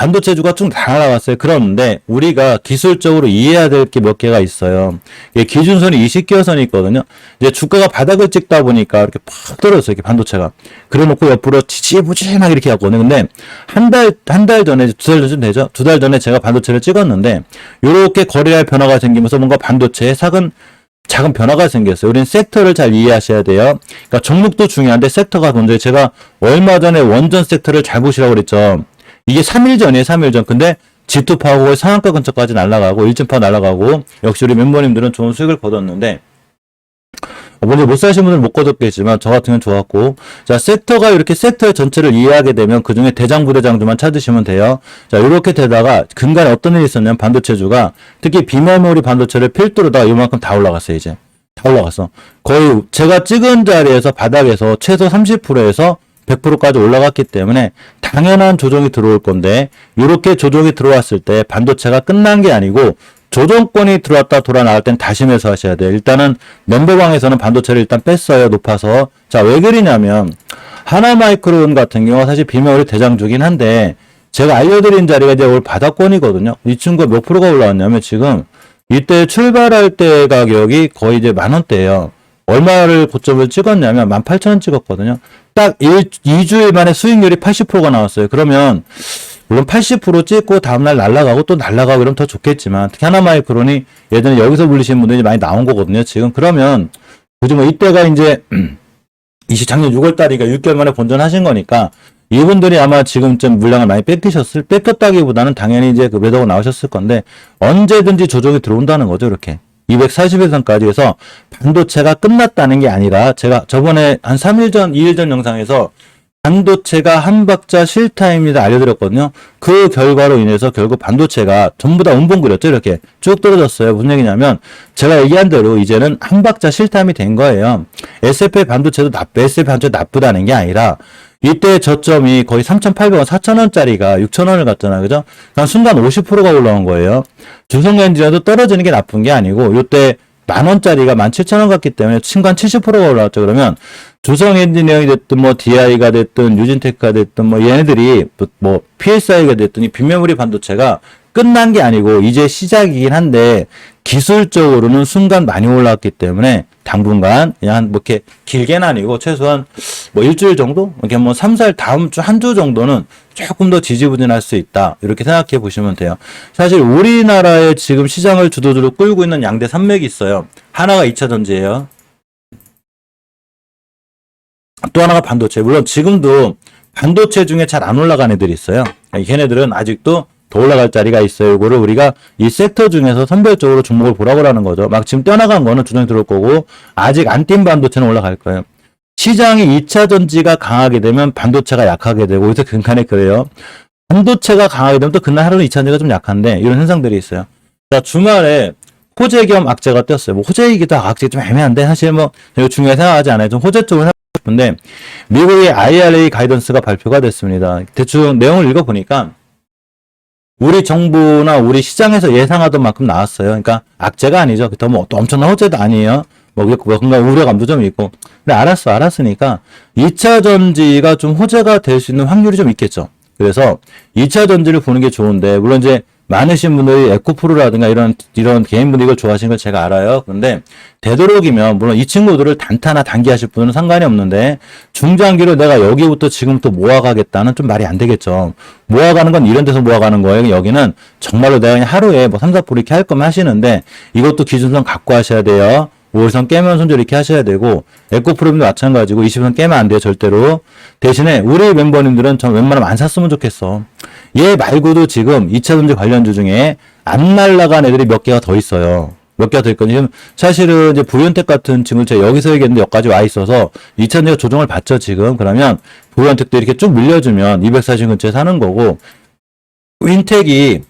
반도체주가 쭉 다 날아갔어요. 그런데 우리가 기술적으로 이해해야 될 게 몇 개가 있어요. 기준선이 20개선이 있거든요. 이제 주가가 바닥을 찍다 보니까 이렇게 팍 떨어졌어요. 이렇게 반도체가. 그래 놓고 옆으로 지지부진하게 이렇게 갔거든요. 근데 한 달 전에, 2달 전쯤 되죠? 2달 전에 제가 반도체를 찍었는데, 요렇게 거래할 변화가 생기면서 뭔가 반도체에 작은 변화가 생겼어요. 우리는 섹터를 잘 이해하셔야 돼요. 그러니까 종목도 중요한데 섹터가 먼저, 제가 얼마 전에 원전 섹터를 잘 보시라고 그랬죠. 이게 3일 전이에요, 3일 전. 근데 G2파고 상한가 근처까지 날아가고 1.8 날아가고, 역시 우리 멤버님들은 좋은 수익을 거뒀는데, 먼저 못 사신 분들은 못 거뒀겠지만 저 같은 경우는 좋았고, 자, 섹터가 이렇게 섹터의 전체를 이해하게 되면 그 중에 대장 부대장주만 찾으시면 돼요. 자, 이렇게 되다가 근간에 어떤 일이 있었냐면 반도체주가 특히 비메모리 반도체를 필두로다가 이만큼 다 올라갔어요. 이제 다 올라갔어. 거의 제가 찍은 자리에서 바닥에서 최소 30%에서 100%까지 올라갔기 때문에 당연한 조정이 들어올 건데, 이렇게 조정이 들어왔을 때 반도체가 끝난 게 아니고 조정권이 들어왔다 돌아 나갈 땐 다시 매수하셔야 돼요. 일단은 멤버방에서는 반도체를 일단 뺐어요. 높아서. 자, 왜 그러냐면 하나마이크론 같은 경우가 사실 비메모리 대장주긴 한데, 제가 알려드린 자리가 이제 올 바닥권이거든요. 이 친구가 몇 프로가 올라왔냐면 지금 이때 출발할 때 가격이 거의 이제 10,000원대예요. 얼마를 고점을 찍었냐면 18,000원 찍었거든요. 딱 2주일 만에 수익률이 80%가 나왔어요. 그러면 물론 80% 찍고 다음날 날아가고 또 날아가고 그러면 더 좋겠지만, 특히 하나마이크론이 예전에 여기서 불리신 분들이 많이 나온 거거든요. 지금 그러면 굳이 뭐 이때가 이제 작년 6월달이니까 6개월 만에 본전하신 거니까 이분들이 아마 지금쯤 물량을 많이 뺏겼다기보다는 당연히 이제 그 매도가 나오셨을 건데, 언제든지 조정이 들어온다는 거죠. 이렇게 241선까지 해서 반도체가 끝났다는 게 아니라, 제가 저번에 한 3일 전, 2일 전 영상에서 반도체가 한 박자 실타입니다 알려드렸거든요. 그 결과로 인해서 결국 반도체가 전부 다 운봉그렸죠. 이렇게 쭉 떨어졌어요. 무슨 얘기냐면 제가 얘기한 대로 이제는 한 박자 실타임이 된 거예요. SFA 반도체도 SFA 반도체 나쁘다는 게 아니라, 이때 저점이 거의 3,800원, 4,000원짜리가 6,000원을 갔잖아요. 그죠? 그러니까 순간 50%가 올라온 거예요. 주성엔지니어도 떨어지는 게 나쁜 게 아니고, 이때 10,000원짜리가 17,000원 갔기 때문에 순간 70%가 올라왔죠. 그러면 주성 엔지니어링이 됐든 뭐 DI가 됐든 유진테크가 됐든 뭐 얘네들이 뭐 PSI가 됐든 이 빈메모리 반도체가 끝난 게 아니고 이제 시작이긴 한데, 기술적으로는 순간 많이 올라왔기 때문에 당분간 그냥 뭐 이렇게 길게는 아니고 최소한 뭐 일주일 정도? 이렇게 뭐 3, 4일 다음 주 한 주 정도는 조금 더 지지부진할 수 있다. 이렇게 생각해 보시면 돼요. 사실 우리나라의 지금 시장을 주도주로 끌고 있는 양대 산맥이 있어요. 하나가 2차 전지예요. 또 하나가 반도체. 물론 지금도 반도체 중에 잘 안 올라간 애들이 있어요. 걔네들은 아직도 더 올라갈 자리가 있어요. 이거를 우리가 이 섹터 중에서 선별적으로 종목을 보라고 하는 거죠. 막 지금 뛰어나간 거는 주정이 들어올 거고, 아직 안 뛴 반도체는 올라갈 거예요. 시장이 2차 전지가 강하게 되면 반도체가 약하게 되고, 여기서 근간에 그래요. 반도체가 강하게 되면 또 그날 하루는 2차 전지가 좀 약한데, 이런 현상들이 있어요. 자, 주말에 호재 겸 악재가 떴어요. 뭐 호재이기도 하고 악재가 좀 애매한데, 사실 뭐 이거 중요하게 생각하지 않아요. 좀 호재 쪽을 생각하고 싶은데, 미국의 IRA 가이던스가 발표가 됐습니다. 대충 내용을 읽어보니까 우리 정부나 우리 시장에서 예상하던 만큼 나왔어요. 그러니까 악재가 아니죠. 또 뭐 또 엄청난 호재도 아니에요. 뭐 뭔가 우려감도 좀 있고. 근데 알았으니까 2차 전지가 좀 호재가 될 수 있는 확률이 좀 있겠죠. 그래서 2차 전지를 보는 게 좋은데, 물론 이제 많으신 분들이 에코프로라든가 이런 개인분들이 이걸 좋아하시는 걸 제가 알아요. 그런데 되도록이면, 물론 이 친구들을 단타나 단기 하실 분은 상관이 없는데, 중장기로 내가 여기부터 지금부터 모아가겠다는 좀 말이 안 되겠죠. 모아가는 건 이런 데서 모아가는 거예요. 여기는 정말로 내가 그냥 하루에 뭐 3, 4% 이렇게 할 거면 하시는데, 이것도 기준선 갖고 하셔야 돼요. 5일선 깨면 손절 이렇게 하셔야 되고, 에코프로도 마찬가지고 20선 깨면 안 돼요. 절대로. 대신에 우리 멤버님들은 전 웬만하면 안 샀으면 좋겠어. 얘 말고도 지금 2차 전지 관련주 중에 안 날라간 애들이 몇 개가 더 있어요. 몇 개가 더 있거든요. 사실은 이제 부연택 같은 친구 제가 여기서 얘기했는데 여기까지 와 있어서 2차 전지가 조정을 받죠, 지금. 그러면 부연택도 이렇게 쭉 밀려주면 240 근처에 사는 거고, 윈택이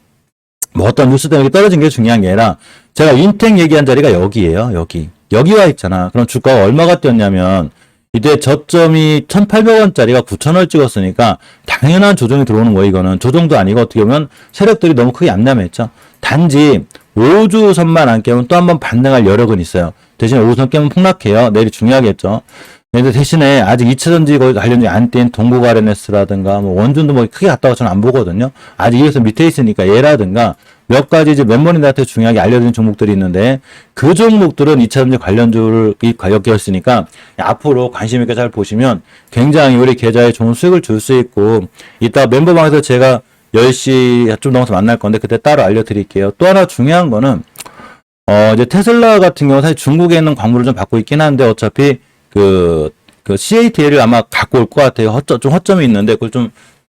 뭐 어떤 뉴스 때문에 떨어진 게 중요한 게 아니라, 제가 윈텍 얘기한 자리가 여기예요. 여기 와 있잖아. 그럼 주가가 얼마가 뛰었냐면, 이때 저점이 1,800원짜리가 9,000원을 찍었으니까 당연한 조정이 들어오는 거예요. 이거는 조정도 아니고 어떻게 보면 세력들이 너무 크게 얌얌했죠. 단지 5주선만 안 깨면 또 한 번 반등할 여력은 있어요. 대신 5주선 깨면 폭락해요. 내일이 중요하겠죠. 근데 대신에 아직 2차전지 관련이 안 뛴 동국 RNS라든가 뭐 원준도 뭐 크게 갔다고 저는 안 보거든요. 아직 여기서 밑에 있으니까 얘라든가 몇 가지 이제 멤버님들한테 중요하게 알려드린 종목들이 있는데 그 종목들은 2차전지 관련주를 엮였으니까 앞으로 관심 있게 잘 보시면 굉장히 우리 계좌에 좋은 수익을 줄 수 있고 이따 멤버방에서 제가 10시 좀 넘어서 만날 건데 그때 따로 알려드릴게요. 또 하나 중요한 거는 이제 테슬라 같은 경우 사실 중국에 있는 광물을 좀 받고 있긴 한데 어차피 그 CATL을 아마 갖고 올 것 같아요. 좀 허점이 있는데 그걸 좀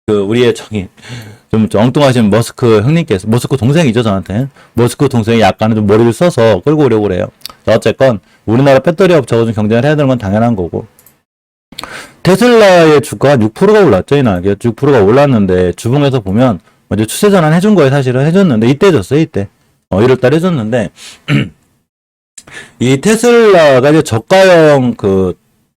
우리의 좀 엉뚱하신 머스크 형님께서 머스크 동생이죠 저한테 머스크 동생이 약간은 좀 머리를 써서 끌고 오려고 그래요. 어쨌건 우리나라 배터리 업체가 좀 경쟁을 해야 되는 건 당연한 거고 테슬라의 주가가 6%가 올랐죠 이날 6%가 올랐는데 주봉에서 보면 이제 추세 전환 해준 거예요. 사실은 해줬는데 이때 줬어요 이때 1월달 해줬는데 이 테슬라가 이제 저가형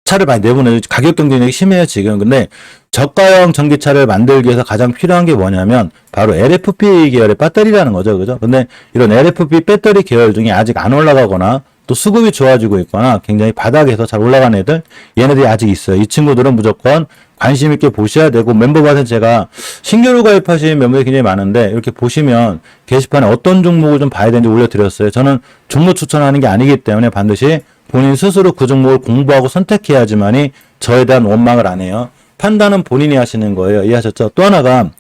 차를 많이 내보내요. 가격 경쟁력이 심해요, 지금. 근데 저가형 전기차를 만들기 위해서 가장 필요한 게 뭐냐면 바로 LFP 계열의 배터리라는 거죠. 그죠? 근데 이런 LFP 배터리 계열 중에 아직 안 올라가거나 또 수급이 좋아지고 있거나 굉장히 바닥에서 잘 올라간 애들 얘네들이 아직 있어요. 이 친구들은 무조건 관심 있게 보셔야 되고 멤버한테 제가 신규로 가입하신 멤버들이 굉장히 많은데 이렇게 보시면 게시판에 어떤 종목을 좀 봐야 되는지 올려드렸어요. 저는 종목 추천하는 게 아니기 때문에 반드시 본인 스스로 그 종목을 공부하고 선택해야지만이 저에 대한 원망을 안 해요. 판단은 본인이 하시는 거예요. 이해하셨죠? 또 하나가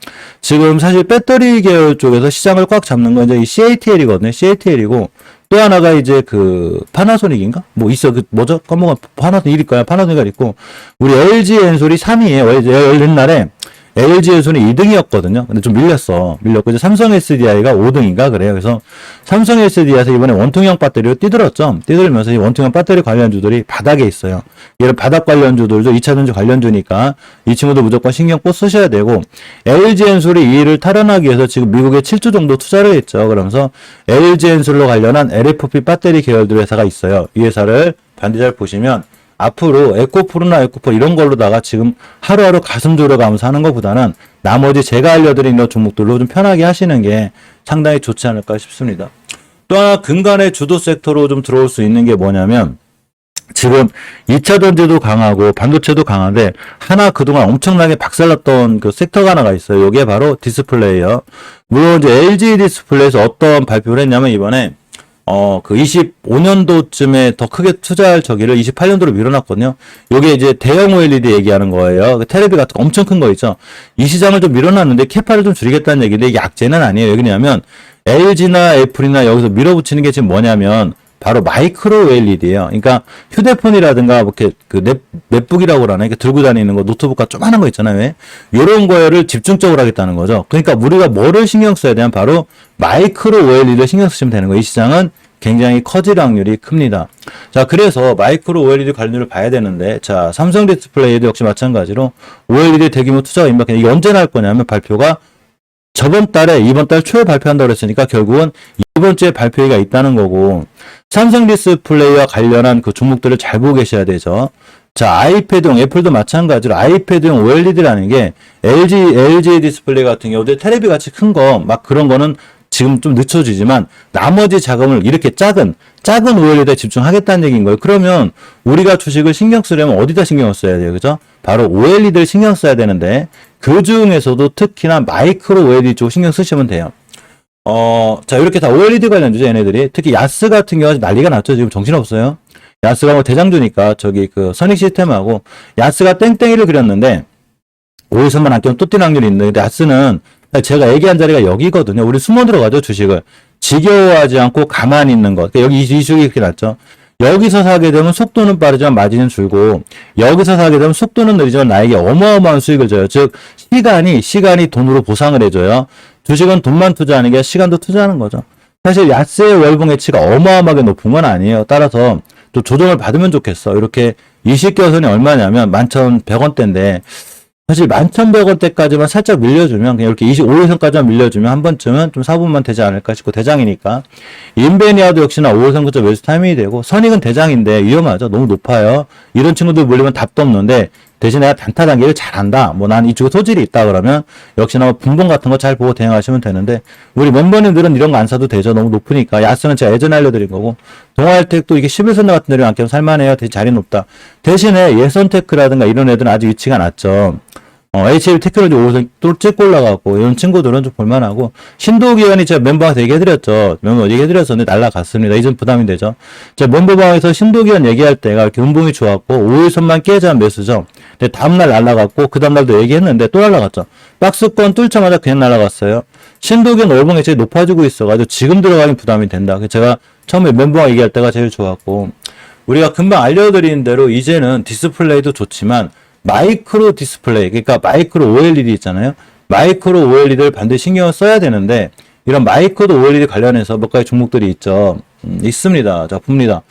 지금 사실 배터리 계열 쪽에서 시장을 꽉 잡는 건 이제 이 CATL이거든요. CATL이고 또 하나가 이제 파나소닉인가? 뭐 있어. 뭐죠? 까먹어. 파나소닉일 거야. 파나소닉이 있고 우리 LG 엔솔이 3위에요. 옛날에 LG 엔솔이 2등이었거든요. 근데 좀 밀렸고 이제 삼성 SDI가 5등인가 그래요. 그래서 삼성 SDI에서 이번에 원통형 배터리로 뛰들었죠. 뛰들면서 이 원통형 배터리 관련주들이 바닥에 있어요. 이런 바닥 관련주들도 2차전지 관련주니까 이 친구도 무조건 신경 꼭 쓰셔야 되고 LG 엔솔이 이 일을 탈환하기 위해서 지금 미국에 7조 정도 투자를 했죠. 그러면서 LG 엔솔로 관련한 LFP 배터리 계열들 회사가 있어요. 이 회사를 반드시 잘 보시면 앞으로 에코프로나 에코폴 이런 걸로다가 지금 하루하루 가슴 졸여가면서 하는 것보다는 나머지 제가 알려드린 이런 종목들로 좀 편하게 하시는 게 상당히 좋지 않을까 싶습니다. 또 하나 근간의 주도 섹터로 좀 들어올 수 있는 게 뭐냐면 지금 2차 전지도 강하고 반도체도 강한데 하나 그동안 엄청나게 박살났던 섹터가 하나가 있어요. 이게 바로 디스플레이요. 물론 이제 LG 디스플레이에서 어떤 발표를 했냐면 이번에 25년도쯤에 더 크게 투자할 저기를 28년도로 밀어놨거든요. 요게 이제 대형 OLED 얘기하는 거예요. 테레비 같은 거 엄청 큰 거 있죠. 이 시장을 좀 밀어놨는데 캐파를 좀 줄이겠다는 얘기인데 이게 약재는 아니에요. 왜냐하면 LG나 애플이나 여기서 밀어붙이는 게 지금 뭐냐면 바로 마이크로 OLED예요. 그러니까 휴대폰이라든가 뭐 이렇게 넷북이라고 그러나 이렇게 들고 다니는 거 노트북과 조그마한 거 있잖아요. 왜? 요런 거를 집중적으로 하겠다는 거죠. 그러니까 우리가 뭐를 신경 써야 되냐면 바로 마이크로 OLED를 신경 쓰시면 되는 거예요. 이 시장은 굉장히 커질 확률이 큽니다. 자, 그래서 마이크로 OLED 관련주를 봐야 되는데 자, 삼성 디스플레이도 역시 마찬가지로 OLED 대규모 투자가 임박해. 이게 언제 날 거냐면 발표가 이번 달 초에 발표한다고 그랬으니까 결국은 이번 주에 발표회가 있다는 거고 삼성 디스플레이와 관련한 그 종목들을 잘 보고 계셔야 되죠. 자, 아이패드용, 애플도 마찬가지로 아이패드용 OLED라는 게 LG 디스플레이 같은 경우도 테레비 같이 큰 거 막 그런 거는 지금 좀 늦춰지지만 나머지 자금을 이렇게 작은 OLED에 집중하겠다는 얘기인 거예요. 그러면 우리가 주식을 신경 쓰려면 어디다 신경을 써야 돼요? 그죠? 바로 OLED를 신경 써야 되는데 그 중에서도 특히나 마이크로 OLED 쪽 신경 쓰시면 돼요. 자, 이렇게 다 OLED 관련주죠, 얘네들이. 특히 야스 같은 경우 난리가 났죠. 지금 정신없어요. 야스가 뭐 대장주니까 선익 시스템하고 야스가 땡땡이를 그렸는데 5에서만 안 끼면 또 뛰는 확률이 있는데 근데 야스는 제가 얘기한 자리가 여기거든요. 우리 숨어 들어가죠, 주식을. 지겨워하지 않고 가만히 있는 것. 그러니까 여기 이 주식이 이렇게 났죠. 여기서 사게 되면 속도는 빠르지만 마진은 줄고 여기서 사게 되면 속도는 느리지만 나에게 어마어마한 수익을 줘요. 즉 시간이 돈으로 보상을 해줘요. 주식은 돈만 투자하는 게 시간도 투자하는 거죠. 사실 야스의 월봉 가치가 어마어마하게 높은 건 아니에요. 따라서 또 조정을 받으면 좋겠어. 이렇게 20개선이 얼마냐면 11,100원대인데 사실 11,100원대까지만 살짝 밀려주면 그냥 이렇게 25일선까지만 밀려주면 한 번쯤은 좀 사분만 되지 않을까 싶고 대장이니까 인베니아도 역시나 5일선 그쪽 매수 타이밍이 되고 선익은 대장인데 위험하죠. 너무 높아요. 이런 친구들 물리면 답도 없는데 대신 내가 단타 단계를 잘한다. 뭐 난 이쪽에 소질이 있다 그러면 역시나 뭐 분봉 같은 거 잘 보고 대응하시면 되는데 우리 멤버님들은 이런 거 안 사도 되죠. 너무 높으니까. 야스는 제가 예전에 알려드린 거고 동아일텍도 이게 11선대 같은 데로 안기면 살만해요. 대신 자리 높다. 대신에 예선테크라든가 이런 애들은 아직 위치가 낮죠. HL 테크놀로지 5선 또 찍고 올라가고 이런 친구들은 좀 볼만하고 신도기관이 제가 멤버한테 얘기해드렸죠. 멤버 얘기해드렸었는데 날라갔습니다. 이전 부담이 되죠. 제가 멤버방에서 신도기관 얘기할 때가 이렇게 운봉이 좋았고 5일선만 깨자는 매수죠. 근데 다음날 날라갔고 그 다음날도 얘기했는데 또 날라갔죠. 박스권 뚫자마자 그냥 날라갔어요. 신도기관 월봉이 제일 높아지고 있어가지고 지금 들어가긴 부담이 된다. 그래서 제가 처음에 멤버가 얘기할 때가 제일 좋았고 우리가 금방 알려드린 대로 이제는 디스플레이도 좋지만 마이크로 디스플레이, 그러니까 마이크로 OLED 있잖아요. 마이크로 OLED를 반드시 신경을 써야 되는데 이런 마이크로 OLED 관련해서 몇 가지 종목들이 있죠. 있습니다. 자, 봅니다.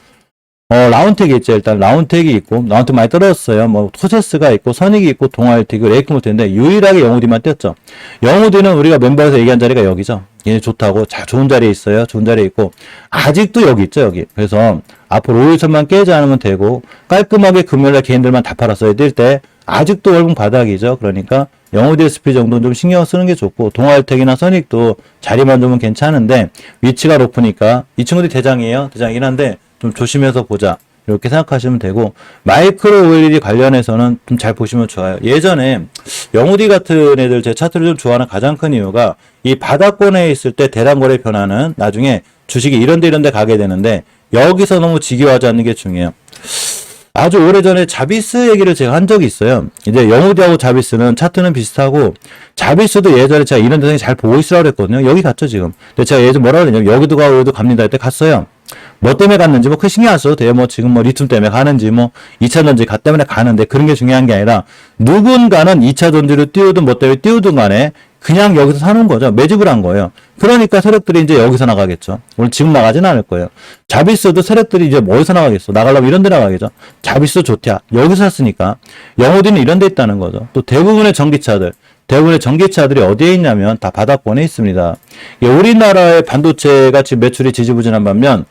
라운텍이 있죠. 일단 라운텍이 있고 라운텍 많이 떨어졌어요. 뭐 토세스가 있고 선익이 있고 동아일텍, 레이크모트인데 유일하게 영우디만 떴죠. 영우디는 우리가 멤버에서 얘기한 자리가 여기죠. 얘 좋다고 자 좋은 자리에 있어요. 좋은 자리에 있고 아직도 여기 있죠. 여기. 그래서 앞으로 5일선만 깨지 않으면 되고 깔끔하게 금요일날 개인들만 다 팔았어야 될 때 아직도 월봉 바닥이죠. 그러니까 영우디 SP 정도는 좀 신경 쓰는 게 좋고 동아일텍이나 선익도 자리만 두면 괜찮은데 위치가 높으니까 이 친구들이 대장이에요. 대장이긴 한데 좀 조심해서 보자. 이렇게 생각하시면 되고 마이크로 OLED 관련해서는 좀 잘 보시면 좋아요. 예전에 영우디 같은 애들 제 차트를 좀 좋아하는 가장 큰 이유가 이 바닥권에 있을 때 대량거래 변화는 나중에 주식이 이런데 가게 되는데 여기서 너무 지겨워하지 않는 게 중요해요. 아주 오래전에 자비스 얘기를 제가 한 적이 있어요. 이제 영우디하고 자비스는 차트는 비슷하고 자비스도 예전에 제가 이런 데서 잘 보고 있으라고 그랬거든요. 여기 갔죠 지금. 근데 제가 예전 뭐라 그랬냐면 여기도 가고 여기도 갑니다 할 때 갔어요. 뭐 때문에 갔는지 뭐 크게 신경 안 써도 돼요. 뭐 지금 뭐 리튬 때문에 가는지 뭐 2차 전지 가 때문에 가는데 그런 게 중요한 게 아니라 누군가는 2차 전지로 띄우든 뭐 때문에 띄우든 간에 그냥 여기서 사는 거죠. 매집을 한 거예요. 그러니까 세력들이 이제 여기서 나가겠죠. 오늘 지금 나가지는 않을 거예요. 자비스도 세력들이 이제 어디서 나가겠어. 나가려면 이런 데 나가겠죠. 자비스 좋대야. 여기서 샀으니까. 영우디는 이런 데 있다는 거죠. 또 대부분의 전기차들이 어디에 있냐면 다 바닥권에 있습니다. 우리나라의 반도체가 지금 매출이 지지부진한 반면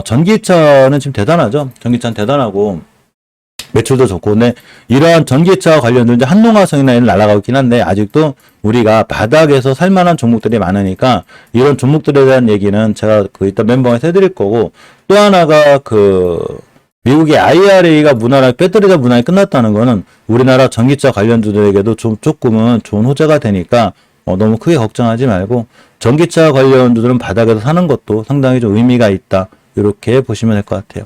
전기차는 지금 대단하죠. 전기차는 대단하고 매출도 좋고 근데 이러한 전기차 관련된 이제 한농화성이나 이런 날아가고 있긴 한데 아직도 우리가 바닥에서 살만한 종목들이 많으니까 이런 종목들에 대한 얘기는 제가 이따 멤버한테 해드릴 거고 또 하나가 미국의 IRA가 무난하게 배터리가 무난하게 끝났다는 거는 우리나라 전기차 관련주들에게도 좀 조금은 좋은 호재가 되니까 너무 크게 걱정하지 말고 전기차 관련주들은 바닥에서 사는 것도 상당히 좀 의미가 있다. 이렇게 보시면 될 것 같아요.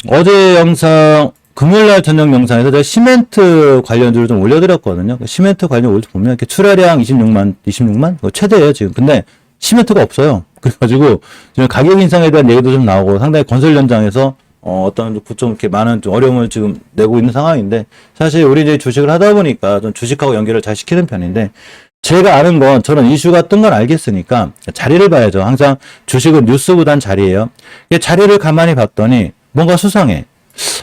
어제 영상 금요일날 저녁 영상에서 제가 시멘트 관련주를 좀 올려드렸거든요. 시멘트 관련 보면 이렇게 출하량 26만? 최대예요 지금. 근데 시멘트가 없어요. 그래가지고 지금 가격 인상에 대한 얘기도 좀 나오고 상당히 건설 현장에서 어떤 좀 이렇게 많은 좀 어려움을 지금 내고 있는 상황인데 사실 우리 이제 주식을 하다 보니까 좀 주식하고 연결을 잘 시키는 편인데 제가 아는 건 저는 이슈가 뜬 건 알겠으니까 자리를 봐야죠. 항상 주식은 뉴스보단 자리예요. 자리를 가만히 봤더니 뭔가 수상해.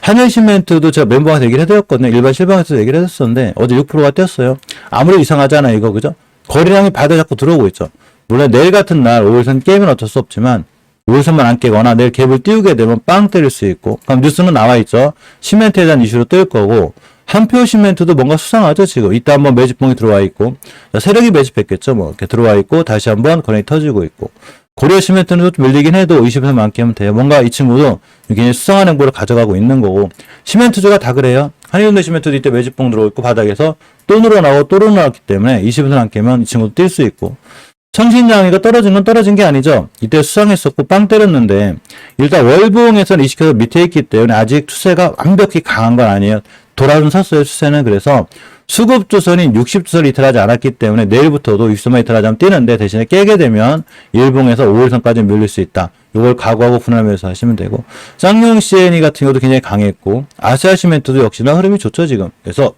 한일시멘트도 제가 멤버한테 얘기를 해드렸거든요. 일반 실방에서 얘기를 해줬었는데 어제 6%가 뛰었어요. 아무래도 이상하잖아요 이거 그죠? 거래량이 바닥에 자꾸 들어오고 있죠. 물론 내일 같은 날 5일선 깨면 어쩔 수 없지만 5일선만 안 깨거나 내일 갭을 띄우게 되면 빵 때릴 수 있고 그럼 뉴스는 나와 있죠. 시멘트에 대한 이슈로 뜰 거고 한표 시멘트도 뭔가 수상하죠 지금. 이따 한번 매집봉이 들어와 있고 세력이 매집했겠죠 뭐 이렇게 들어와 있고 다시 한번 거래이 터지고 있고 고려 시멘트는 좀 밀리긴 해도 20에서 만 깨면 돼요. 뭔가 이 친구도 굉장히 수상한 행보를 가져가고 있는 거고 시멘트주가 다 그래요. 한일현대 시멘트도 이때 매집봉 들어오고 있고 바닥에서 또 늘어나고 또 늘어났기 때문에 20에서 안 깨면 이 친구도 뛸 수 있고 성신양이가 떨어진 건 떨어진 게 아니죠. 이때 수상했었고 빵 때렸는데 일단 월봉에서는 20에서 밑에 있기 때문에 아직 추세가 완벽히 강한 건 아니에요. 돌아는 섰어요 추세는. 그래서 수급주선인 60주선 이탈하지 않았기 때문에 내일부터도 60선만 이탈하자면 뛰는데 대신에 깨게 되면 일봉에서 5일선까지 밀릴 수 있다. 이걸 각오하고 분할매수 하시면 되고 쌍용 CNE 같은 경우도 굉장히 강했고 아시아시멘트도 역시나 흐름이 좋죠 지금. 그래서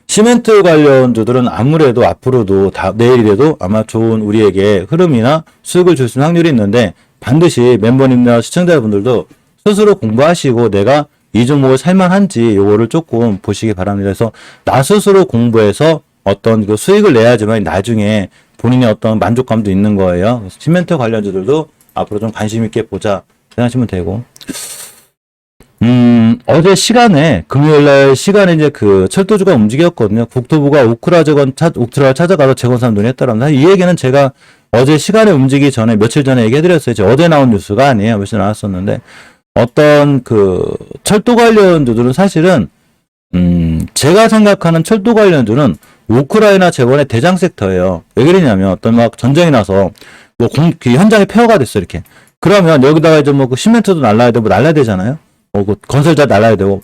시멘트 관련주들은 아무래도 앞으로도 내일이라도 아마 좋은 우리에게 흐름이나 수익을 줄 수 있는 확률이 있는데 반드시 멤버님이나 시청자분들도 스스로 공부하시고 내가 이 종목을 살만한지 요거를 조금 보시기 바랍니다. 그래서 나 스스로 공부해서 어떤 그 수익을 내야지만 나중에 본인의 어떤 만족감도 있는 거예요. 그래서 시멘트 관련주들도 앞으로 좀 관심 있게 보자 생각하시면 되고 어제 시간에, 금요일날 시간에 이제 그 철도주가 움직였거든요. 국토부가 우크라를 찾아가서 재건산 논의했다랍니다. 이 얘기는 제가 어제 시간에 움직이기 전에, 며칠 전에 얘기해드렸어요. 어제 나온 뉴스가 아니에요. 며칠 나왔었는데, 어떤 그 철도 관련주들은 사실은, 제가 생각하는 철도 관련주는 우크라이나 재건의 대장 섹터예요. 왜 그러냐면, 어떤 막 전쟁이 나서, 그 현장이 폐허가 됐어, 이렇게. 그러면 여기다가 이제 그 시멘트도 날라야 되고, 날라야 되잖아요? 그 건설자 날라야 되고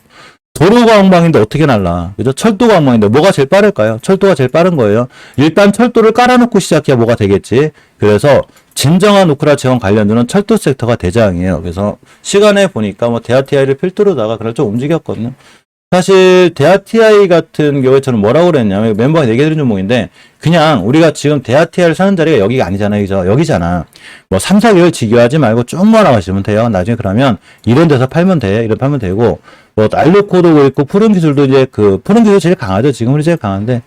도로가 엉망인데 어떻게 날라? 그죠? 철도가 엉망인데 뭐가 제일 빠를까요? 철도가 제일 빠른 거예요. 일단 철도를 깔아놓고 시작해야 뭐가 되겠지. 그래서 진정한 우크라 재원 관련주는 철도 섹터가 대장이에요. 그래서 시간에 보니까 뭐 대하TI를 필두로다가 그걸 좀 움직였거든요. 사실 대하TI 같은 경우에 저는 뭐라고 그랬냐면 멤버가 얘기해드린 종목인데 그냥 우리가 지금 대하TI를 사는 자리가 여기가 아니잖아요. 그죠? 여기잖아. 뭐 3, 4개월 지교하지 말고 쭉 모아나가시면 돼요. 나중에 그러면 이런 데서 팔면 돼. 이런 팔면 되고 뭐 알루코도 있고 푸른 기술도 이제 그 푸른 기술 제일 강하죠. 지금은 제일 강한데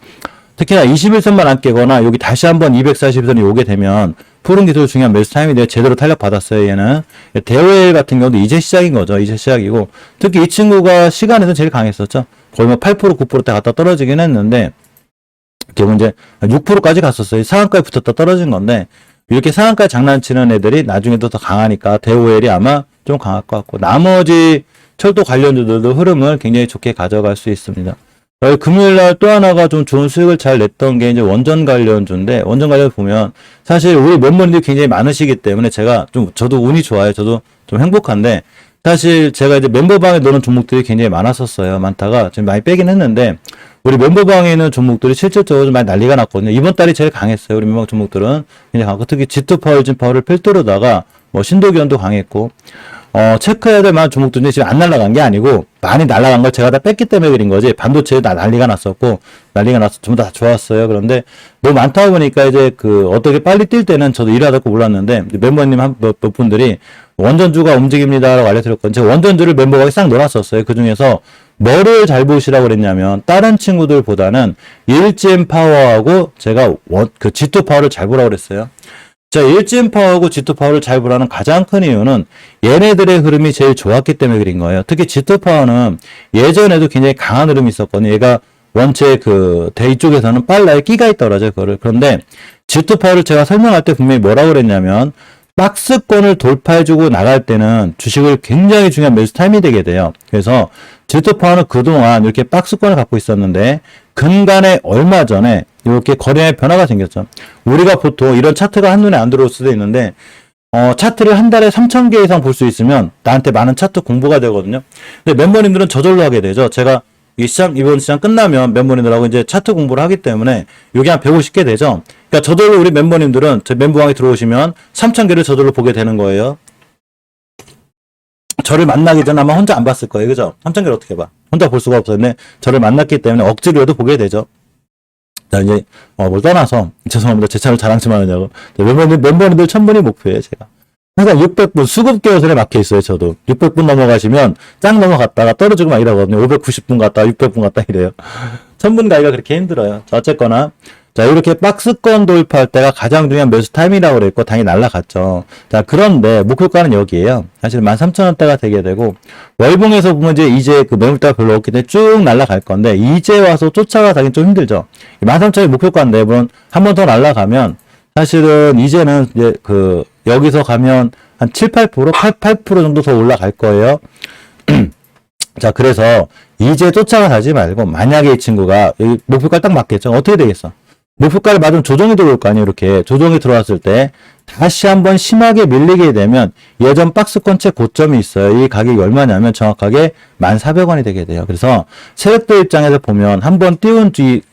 특히나 21선만 안 깨거나 여기 다시 한번 240선이 오게 되면 푸른 기술 중요한 매수 타임인데 제대로 탄력 받았어요. 얘는 대우엘 같은 경우도 이제 시작인 거죠. 이제 시작이고 특히 이 친구가 시간에서 제일 강했었죠. 거의 뭐 8% 9%대 갔다 떨어지긴 했는데 결국 이제 6%까지 갔었어요. 상한가에 붙었다 떨어진 건데 이렇게 상한가에 장난치는 애들이 나중에도 더 강하니까 대우엘이 아마 좀 강할 것 같고 나머지 철도 관련주들도 흐름을 굉장히 좋게 가져갈 수 있습니다. 금요일날 또 하나가 좀 좋은 수익을 잘 냈던 게 이제 원전 관련주인데, 원전 관련 보면, 사실 우리 멤버님들이 굉장히 많으시기 때문에 저도 운이 좋아요. 저도 좀 행복한데, 사실 제가 이제 멤버방에 넣는 종목들이 굉장히 많았었어요. 많다가 좀 많이 빼긴 했는데, 우리 멤버방에 있는 종목들이 실질적으로 좀 많이 난리가 났거든요. 이번 달이 제일 강했어요. 우리 멤버방 종목들은. 굉장히 강하고, 특히 G2파워, 유진파워를 필두로다가, 뭐 신도기원도 강했고, 체크해야 될 만한 종목들이 지금 안 날아간 게 아니고, 많이 날아간 걸 제가 다 뺐기 때문에 그린 거지. 반도체에 다 난리가 났었고, 난리가 나서 전부 다 좋았어요. 그런데 너무 많다 보니까 이제 어떻게 빨리 뛸 때는 저도 일하다고 몰랐는데, 멤버님 몇 분들이 원전주가 움직입니다라고 알려드렸거든요. 제가 원전주를 멤버가 싹 넣어놨었어요. 그 중에서 뭐를 잘 보시라고 그랬냐면, 다른 친구들보다는 일진파워하고 제가 G2 파워를 잘 보라고 그랬어요. 자, 일진파워하고 G2파워를 잘 보라는 가장 큰 이유는 얘네들의 흐름이 제일 좋았기 때문에 그린 거예요. 특히 G2파워는 예전에도 굉장히 강한 흐름이 있었거든요. 얘가 원체 이쪽에서는 빨라요. 끼가 있더라고요, 그거를. 그런데 G2파워를 제가 설명할 때 분명히 뭐라고 그랬냐면 박스권을 돌파해주고 나갈 때는 주식을 굉장히 중요한 매수 타임이 되게 돼요. 그래서 G2파워는 그동안 이렇게 박스권을 갖고 있었는데 근간에 얼마 전에 이렇게 거래의 변화가 생겼죠. 우리가 보통 이런 차트가 한눈에 안 들어올 수도 있는데 차트를 한 달에 3,000개 이상 볼 수 있으면 나한테 많은 차트 공부가 되거든요. 근데 멤버님들은 저절로 하게 되죠. 제가 이번 시장 끝나면 멤버님들하고 이제 차트 공부를 하기 때문에 여기 한 150개 되죠. 그러니까 저절로 우리 멤버님들은 제 멤버방에 들어오시면 3,000개를 저절로 보게 되는 거예요. 저를 만나기 전에 아마 혼자 안 봤을 거예요. 그죠? 3,000개를 어떻게 봐? 혼자 볼 수가 없었는데 저를 만났기 때문에 억지로라도 보게 되죠. 자, 이제 뭘 떠나서 죄송합니다. 제 차를 자랑치만 하냐고. 멤버님들 1,000분이 목표예요. 제가. 항상 600분 수급 개요선에 막혀 있어요. 저도 600분 넘어가시면 짱 넘어갔다가 떨어지고 막 이러거든요. 590분 갔다 600분 갔다 이래요. 1,000분 가기가 그렇게 힘들어요. 자, 어쨌거나 자, 이렇게 박스권 돌파할 때가 가장 중요한 매수 타임이라고 그랬고 당연히 날라갔죠. 자, 그런데 목표가는 여기에요. 사실 13,000원대가 되게 되고 월봉에서 보면 이제 매물대가 별로 없기 때문에 쭉 날라갈 건데 이제 와서 쫓아가기는 좀 힘들죠. 13,000원이 목표가인데 물론 한 번 더 날라가면 사실은 이제는 이제 여기서 가면 한 7, 8%, 8% 정도 더 올라갈 거예요. 자, 그래서 이제 쫓아가지 말고 만약에 이 친구가 여기 목표가 딱 맞겠죠. 어떻게 되겠어? 목표가를 맞으면 조정이 들어올 거 아니에요. 이렇게 조정이 들어왔을 때 다시 한번 심하게 밀리게 되면 예전 박스권 채 고점이 있어요. 이 가격이 얼마냐면 정확하게 1,400원이 되게 돼요. 그래서 세력들 입장에서 보면 한번 띄운 뒤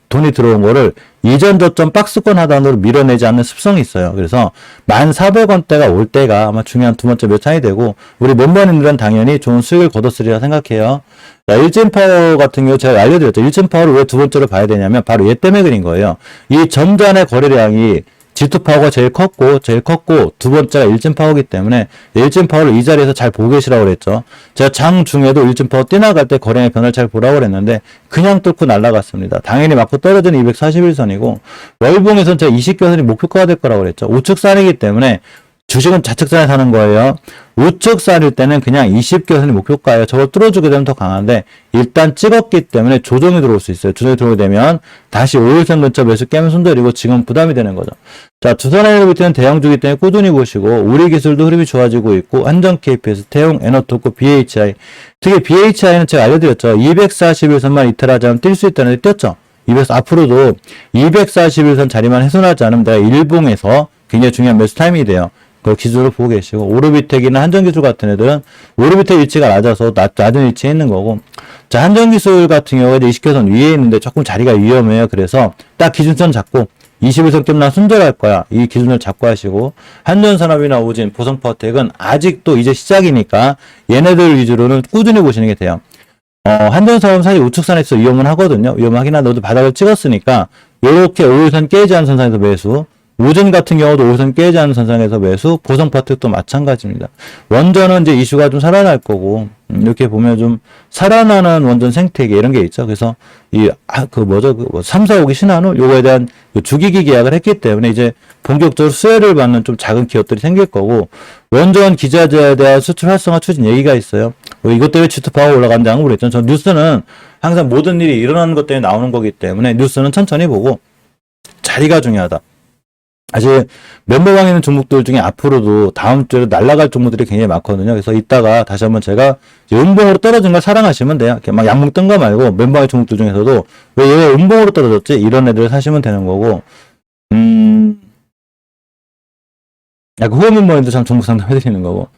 돈이 들어온 거를 이전 저점 박스권 하단으로 밀어내지 않는 습성이 있어요. 그래서 1,400원대가 올 때가 아마 중요한 두 번째 몇 차이 되고 우리 멤버님들은 당연히 좋은 수익을 거뒀으리라 생각해요. 자, 일진파워 같은 경우 제가 알려드렸죠. 일진파워를 왜 두 번째로 봐야 되냐면 바로 얘 때문에 그린 거예요. 이 전잔의 거래량이 G2파워가 제일 컸고 두 번째가 일진파워이기 때문에 일진파워를 이 자리에서 잘 보고 계시라고 그랬죠. 제가 장중에도 일진파워 뛰나갈 때 거래량의 변화를 잘 보라고 그랬는데 그냥 뚫고 날아갔습니다. 당연히 맞고 떨어지는 241선이고 월봉에서는 제가 20개선이 목표가가 될 거라고 그랬죠. 우측선이기 때문에 주식은 좌측선에 사는 거예요. 우측선일 때는 그냥 20개선이 목표가예요. 저걸 뚫어주게 되면 더 강한데 일단 찍었기 때문에 조정이 들어올 수 있어요. 조정이 들어오게 되면 다시 5일선 근처 매수 깨면 손절이고 지금 부담이 되는 거죠. 자, 주선의 밑에는 대형주기 때문에 꾸준히 보시고 우리 기술도 흐름이 좋아지고 있고 한전 KPS, 태용, 에너토코, BHI 특히 BHI는 제가 알려드렸죠. 241선만 이탈하지 않으면 뛸 수 있다는데 뛰었죠. 앞으로도 241선 자리만 훼손하지 않으면 내가 일봉에서 굉장히 중요한 매수 타이밍이 돼요. 그 기술을 보고 계시고 오르비텍이나 한전기술 같은 애들은 오르비텍 위치가 낮아서 낮은 위치에 있는 거고 자 한전기술 같은 경우에 20개선 위에 있는데 조금 자리가 위험해요. 그래서 딱 기준선 잡고 21선 깨면 순절할 거야. 이 기준을 잡고 하시고 한전산업이나 오진, 보성파워텍은 아직도 이제 시작이니까 얘네들 위주로는 꾸준히 보시는 게 돼요. 한전산업은 사실 우측선에서 위험은 하거든요. 위험하긴 한데 너도 바닥을 찍었으니까 요렇게 5일선 깨지 않은 선상에서 매수 오전 같은 경우도 5선 깨지 않은 선상에서 매수, 보성파트도 마찬가지입니다. 원전은 이제 이슈가 좀 살아날 거고, 이렇게 보면 좀 살아나는 원전 생태계 이런 게 있죠. 그래서 뭐 3, 4, 5기 신한우 요거에 대한 주기기 계약을 했기 때문에 이제 본격적으로 수혜를 받는 좀 작은 기업들이 생길 거고, 원전 기자재에 대한 수출 활성화 추진 얘기가 있어요. 이것 때문에 주투파가 올라간다는 걸 모르겠죠. 저 뉴스는 항상 모든 일이 일어나는 것 때문에 나오는 거기 때문에 뉴스는 천천히 보고, 자리가 중요하다. 사실 멤버방에 있는 종목들 중에 앞으로도 다음 주에 날아갈 종목들이 굉장히 많거든요. 그래서 이따가 다시 한번 제가 음봉으로 떨어진 걸 사랑하시면 돼요. 이렇게 막 양봉 뜬 거 말고 멤버방의 종목들 중에서도 왜 얘가 음봉으로 떨어졌지? 이런 애들을 사시면 되는 거고 후원 멤버인데 참 종목 상담 해드리는 거고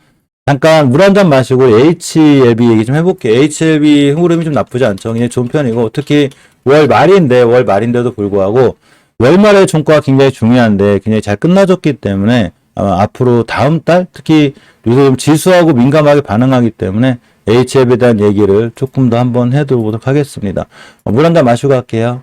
잠깐 물 한 잔 마시고 HLB 얘기 좀 해볼게요. HLB 흐름이 좀 나쁘지 않죠. 굉장히 좋은 편이고 특히 월 말인데도 불구하고 월말의 종가가 굉장히 중요한데 굉장히 잘 끝나줬기 때문에 아마 앞으로 다음 달 특히 요즘 지수하고 민감하게 반응하기 때문에 HL에 대한 얘기를 조금 더 한번 해보도록 하겠습니다. 물 한 잔 마시고 갈게요.